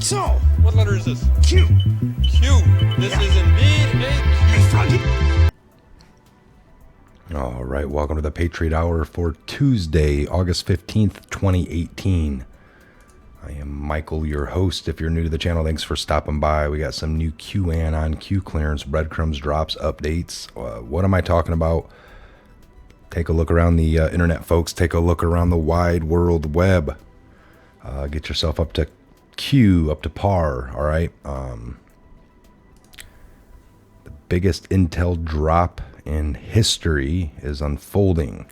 So, what letter is this? Q. Q. This is indeed a Q. All right, welcome to the Patriot Hour for Tuesday, August 15th, 2018. I am Michael, your host. If you're new to the channel, thanks for stopping by. We got some new QAnon, Q clearance, breadcrumbs, drops, updates. What am I talking about? Take a look around the internet, folks. Take a look around the wide world web. Get yourself up to Q, up to par, all right? The biggest intel drop in history is unfolding.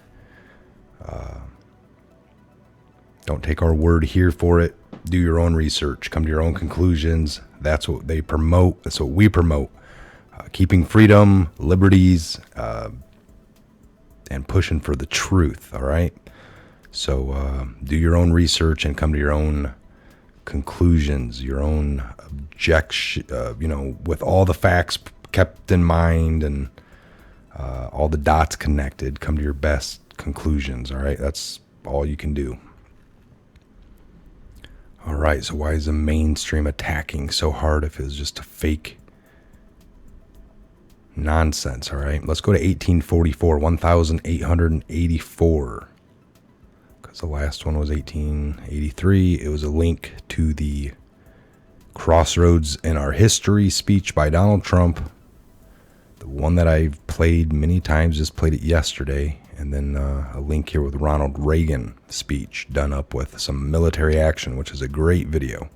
Don't take our word here for it. Do your own research. Come to your own conclusions. That's what they promote. That's what we promote. Keeping freedom, liberties, and pushing for the truth, all right? So do your own research and come to your own conclusions, your own objection, with all the facts kept in mind and all the dots connected. Come to your best conclusions, all right? That's all you can do. All right, so why is the mainstream attacking so hard if it's just a fake nonsense, all right? Let's go to 1844, 1884, because the last one was 1883. It was a link to the Crossroads in Our History speech by Donald Trump, the one that I've played many times, just played it yesterday. And then a link here with Ronald Reagan speech done up with some military action, which is a great video.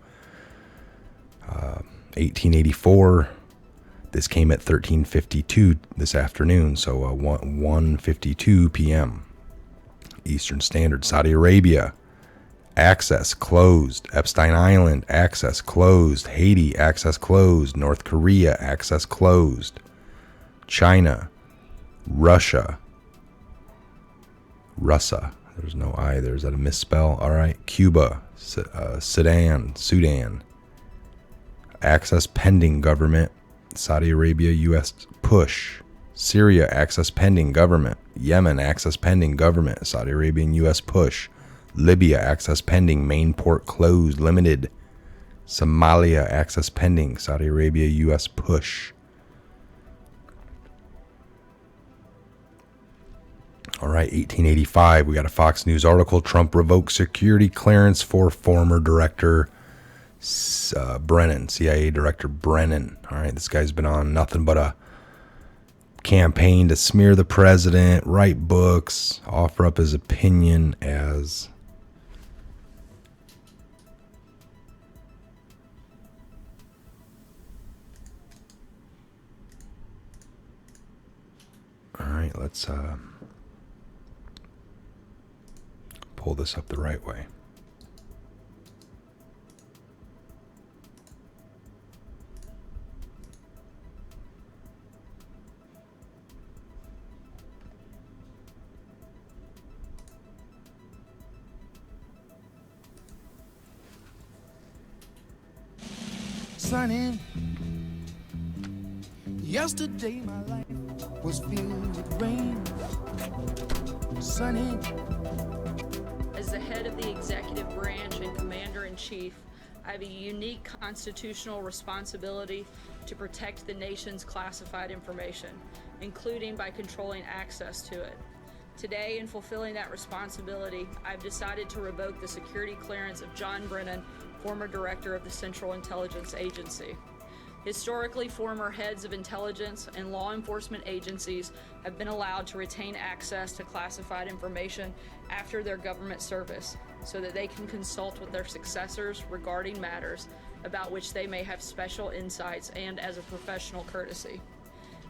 1884, this came at 13:52 this afternoon, so 1:52 p.m. Eastern Standard. Saudi Arabia, access closed. Epstein Island, access closed. Haiti, access closed. North Korea, access closed. China, Russia, there's no I there. Is that a misspell? All right. Cuba, Sudan, access pending, government. Saudi Arabia, U.S. push. Syria, access pending, government. Yemen, access pending, government. Saudi Arabian, U.S. push. Libya, access pending, main port closed, limited. Somalia, access pending, Saudi Arabia, U.S. push. All right, 1885, we got a Fox News article. Trump revoked security clearance for former director Brennan, CIA Director Brennan. All right, this guy's been on nothing but a campaign to smear the president, write books, offer up his opinion as all right, let's pull this up the right way. Sunny. Yesterday my life was filled with rain. Sunny. As the head of the executive branch and commander-in-chief, I have a unique constitutional responsibility to protect the nation's classified information, including by controlling access to it. Today, in fulfilling that responsibility, I've decided to revoke the security clearance of J.Brennan, former director of the Central Intelligence Agency. Historically, former heads of intelligence and law enforcement agencies have been allowed to retain access to classified information after their government service so that they can consult with their successors regarding matters about which they may have special insights and as a professional courtesy.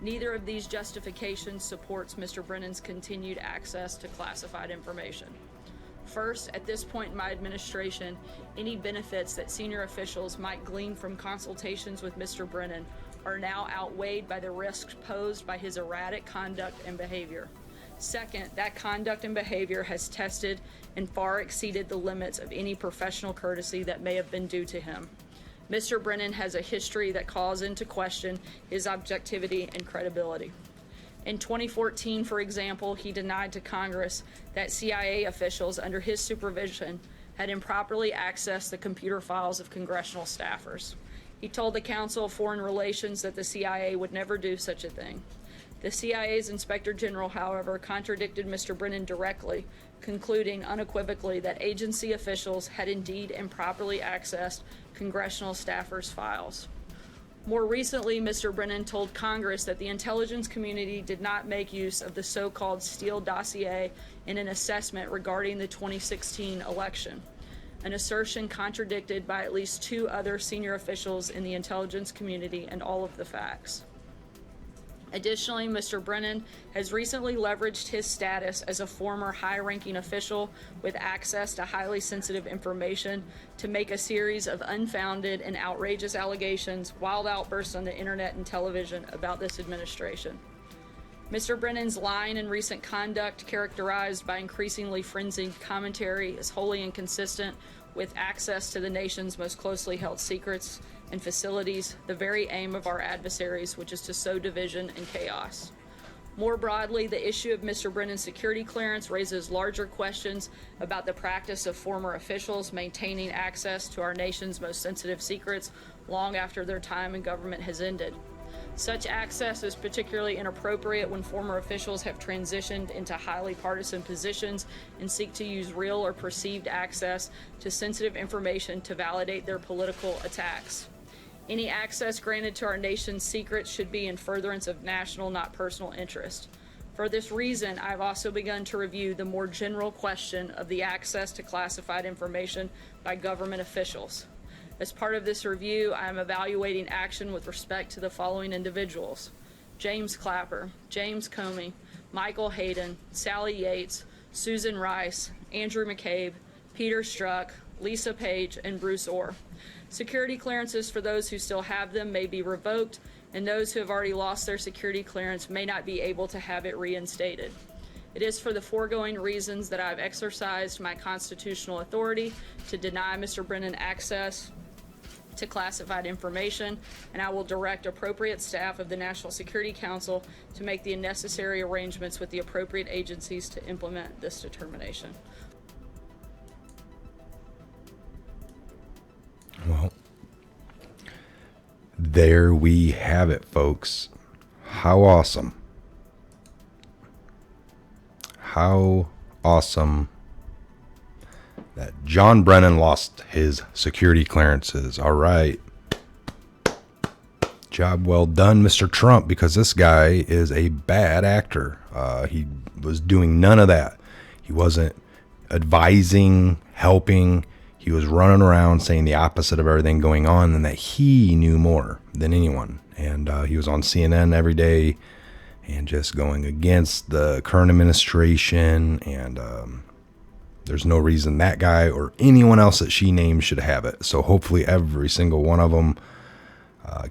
Neither of these justifications supports Mr. Brennan's continued access to classified information. First, at this point in my administration, any benefits that senior officials might glean from consultations with Mr. Brennan are now outweighed by the risks posed by his erratic conduct and behavior. Second, that conduct and behavior has tested and far exceeded the limits of any professional courtesy that may have been due to him. Mr. Brennan has a history that calls into question his objectivity and credibility. In 2014, for example, he denied to Congress that CIA officials under his supervision had improperly accessed the computer files of congressional staffers. He told the Council of Foreign Relations that the CIA would never do such a thing. The CIA's Inspector General, however, contradicted Mr. Brennan directly, concluding unequivocally that agency officials had indeed improperly accessed congressional staffers' files. More recently, Mr. Brennan told Congress that the intelligence community did not make use of the so-called Steele dossier in an assessment regarding the 2016 election, an assertion contradicted by at least 2 other senior officials in the intelligence community and all of the facts. Additionally, Mr. Brennan has recently leveraged his status as a former high-ranking official with access to highly sensitive information to make a series of unfounded and outrageous allegations, wild outbursts on the internet and television about this administration. Mr. Brennan's lying and recent conduct, characterized by increasingly frenzied commentary, is wholly inconsistent with access to the nation's most closely held secrets and facilities, the very aim of our adversaries, which is to sow division and chaos. More broadly, the issue of Mr. Brennan's security clearance raises larger questions about the practice of former officials maintaining access to our nation's most sensitive secrets long after their time in government has ended. Such access is particularly inappropriate when former officials have transitioned into highly partisan positions and seek to use real or perceived access to sensitive information to validate their political attacks. Any access granted to our nation's secrets should be in furtherance of national, not personal interest. For this reason, I've also begun to review the more general question of the access to classified information by government officials. As part of this review, I am evaluating action with respect to the following individuals: James Clapper, James Comey, Michael Hayden, Sally Yates, Susan Rice, Andrew McCabe, Peter Strzok, Lisa Page, and Bruce Orr. Security clearances for those who still have them may be revoked, and those who have already lost their security clearance may not be able to have it reinstated. It is for the foregoing reasons that I have exercised my constitutional authority to deny Mr. Brennan access to classified information, and I will direct appropriate staff of the National Security Council to make the necessary arrangements with the appropriate agencies to implement this determination. Well, there we have it, folks. How awesome. How awesome that John Brennan lost his security clearances. All right. Job well done, Mr. Trump, because this guy is a bad actor. He was doing none of that. He wasn't advising, helping. He was running around saying the opposite of everything going on, and that he knew more than anyone. And he was on CNN every day and just going against the current administration. And there's no reason that guy or anyone else that she named should have it. So hopefully every single one of them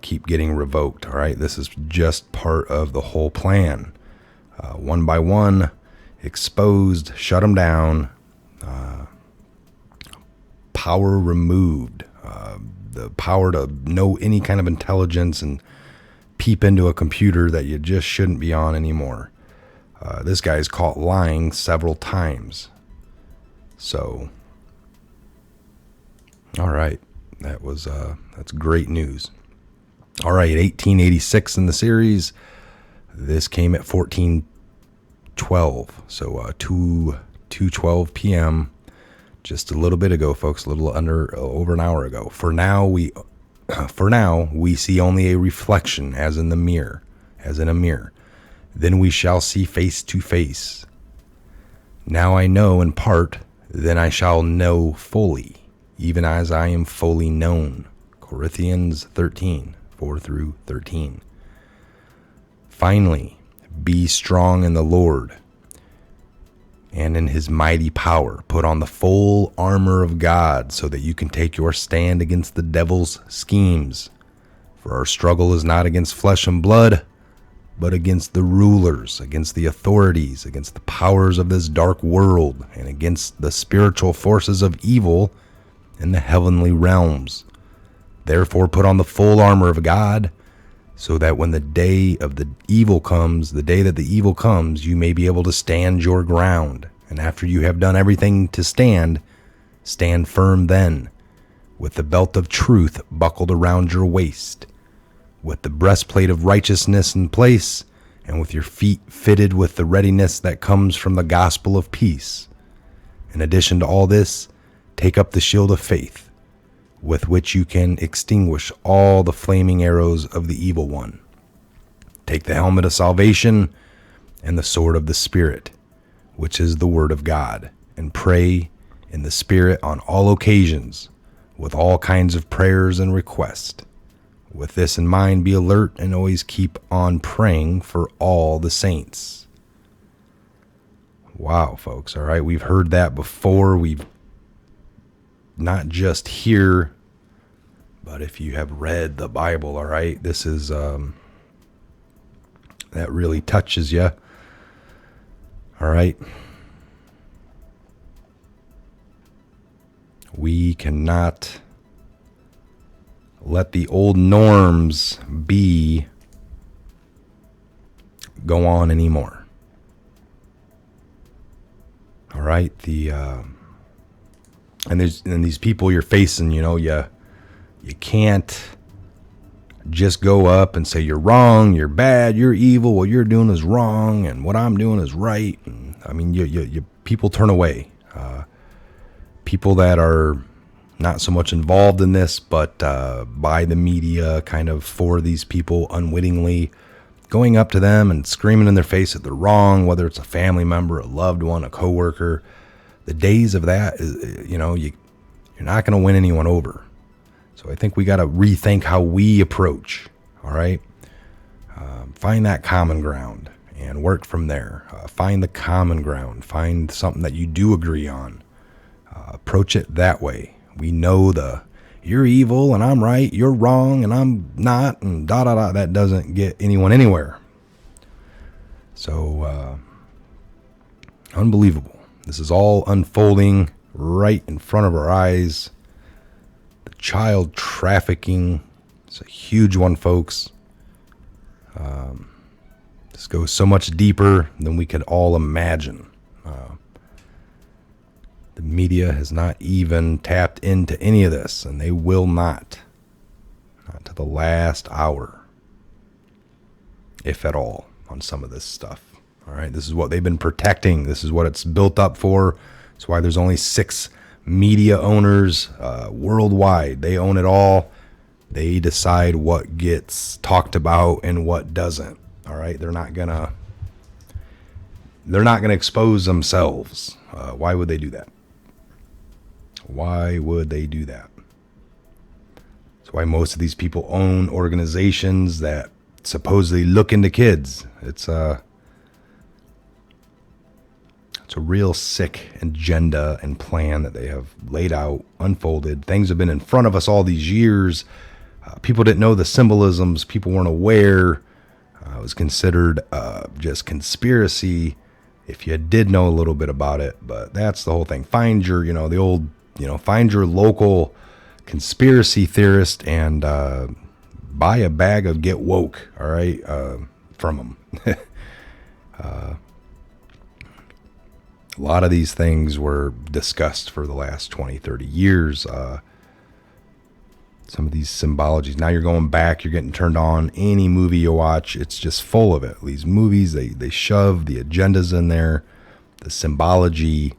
keep getting revoked. All right, this is just part of the whole plan. One by one, exposed, shut them down, power removed, the power to know any kind of intelligence and peep into a computer that you just shouldn't be on anymore. This guy's caught lying several times. So, all right, that's great news. All right, 1886 in the series. This came at 1412, so 2:12 p.m. just a little bit ago, folks, a little over an hour ago. For now, we see only a reflection, as in a mirror. Then we shall see face to face. Now I know in part, then I shall know fully, even as I am fully known. Corinthians 13, 4 through 13. Finally, be strong in the Lord and in his mighty power. Put on the full armor of God so that you can take your stand against the devil's schemes. For our struggle is not against flesh and blood, but against the rulers, against the authorities, against the powers of this dark world, and against the spiritual forces of evil in the heavenly realms. Therefore put on the full armor of God, so that when the day that the evil comes, you may be able to stand your ground. And after you have done everything to stand, Stand firm then, with the belt of truth buckled around your waist, with the breastplate of righteousness in place, and with your feet fitted with the readiness that comes from the gospel of peace. In addition to all this, take up the shield of faith, with which you can extinguish all the flaming arrows of the evil one. Take the helmet of salvation and the sword of the Spirit, which is the word of God, and pray in the Spirit on all occasions, with all kinds of prayers and requests. With this in mind, be alert and always keep on praying for all the saints. Wow, folks. All right. We've heard that before. We've not just here, but if you have read the Bible, all right, this is, that really touches you. All right. We cannot let the old norms go on anymore. All right. And these people you're facing, you can't just go up and say you're wrong, you're bad, you're evil, what you're doing is wrong, and what I'm doing is right. And, I mean, you people turn away. People that are not so much involved in this, but by the media, kind of for these people unwittingly, going up to them and screaming in their face that they're wrong, whether it's a family member, a loved one, a coworker. The days of that, you're not going to win anyone over. So I think we got to rethink how we approach, all right? Find that common ground and work from there. Find the common ground. Find something that you do agree on. Approach it that way. We know you're evil and I'm right, you're wrong and I'm not, and da-da-da. That doesn't get anyone anywhere. So, unbelievable. This is all unfolding right in front of our eyes. The child trafficking, it's a huge one, folks. This goes so much deeper than we could all imagine. The media has not even tapped into any of this, and they will not to the last hour, if at all, on some of this stuff. All right, this is what they've been protecting. This is what it's built up for. That's why there's only 6 media owners worldwide. They own it all. They decide what gets talked about and what doesn't. All right, they're not gonna expose themselves. Why would they do that? Why would they do that? That's why most of these people own organizations that supposedly look into kids. It's a real sick agenda and plan that they have laid out, unfolded. Things have been in front of us all these years. People didn't know the symbolisms. People weren't aware. It was considered just conspiracy if you did know a little bit about it. But that's the whole thing. Find your, the old, find your local conspiracy theorist and buy a bag of Get Woke, all right, from them. A lot of these things were discussed for the last 20, 30 years. Some of these symbologies. Now you're going back, you're getting turned on. Any movie you watch, it's just full of it. These movies, they shove the agendas in there, the symbology.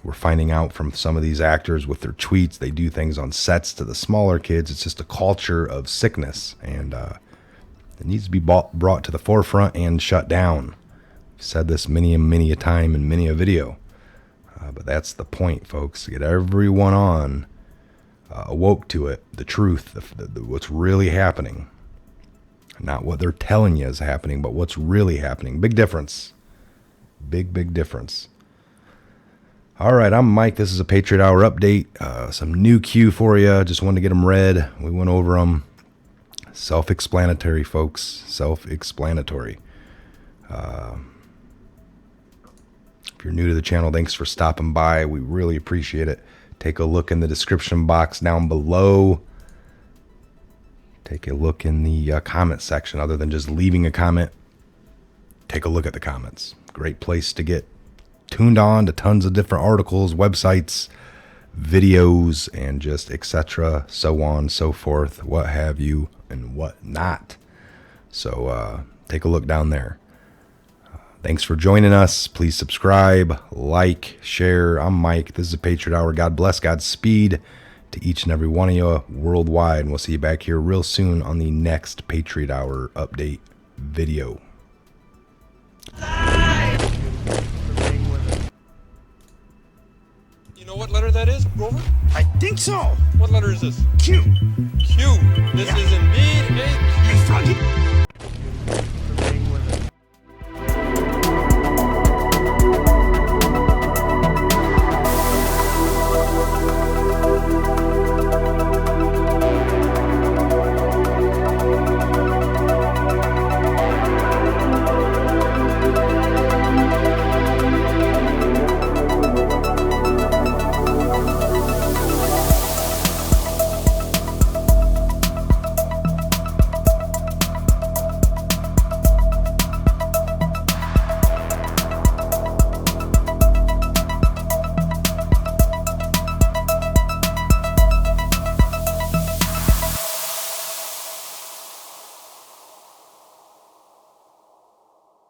We're finding out from some of these actors with their tweets, they do things on sets to the smaller kids. It's just a culture of sickness, and it needs to be brought to the forefront and shut down. I've said this many and many a time in many a video, but that's the point, folks. Get everyone on awoke to it, the truth, what's really happening. Not what they're telling you is happening, but what's really happening. Big difference. Big difference. All right, I'm Mike. This is a Patriot Hour update. Some new Q for you. Just wanted to get them read. We went over them. Self-explanatory, folks. Self-explanatory. If you're new to the channel, thanks for stopping by. We really appreciate it. Take a look in the description box down below. Take a look in the comment section. Other than just leaving a comment, take a look at the comments. Great place to get tuned on to tons of different articles, websites, videos, and just etc. So on, so forth, what have you, and what not. So take a look down there. Thanks for joining us. Please subscribe, like, share. I'm Mike. This is the Patriot Hour. God bless, Godspeed to each and every one of you worldwide. And we'll see you back here real soon on the next Patriot Hour update video. You know what letter that is, Grover? I think so. What letter is this? Q. Q. This is indeed a Q.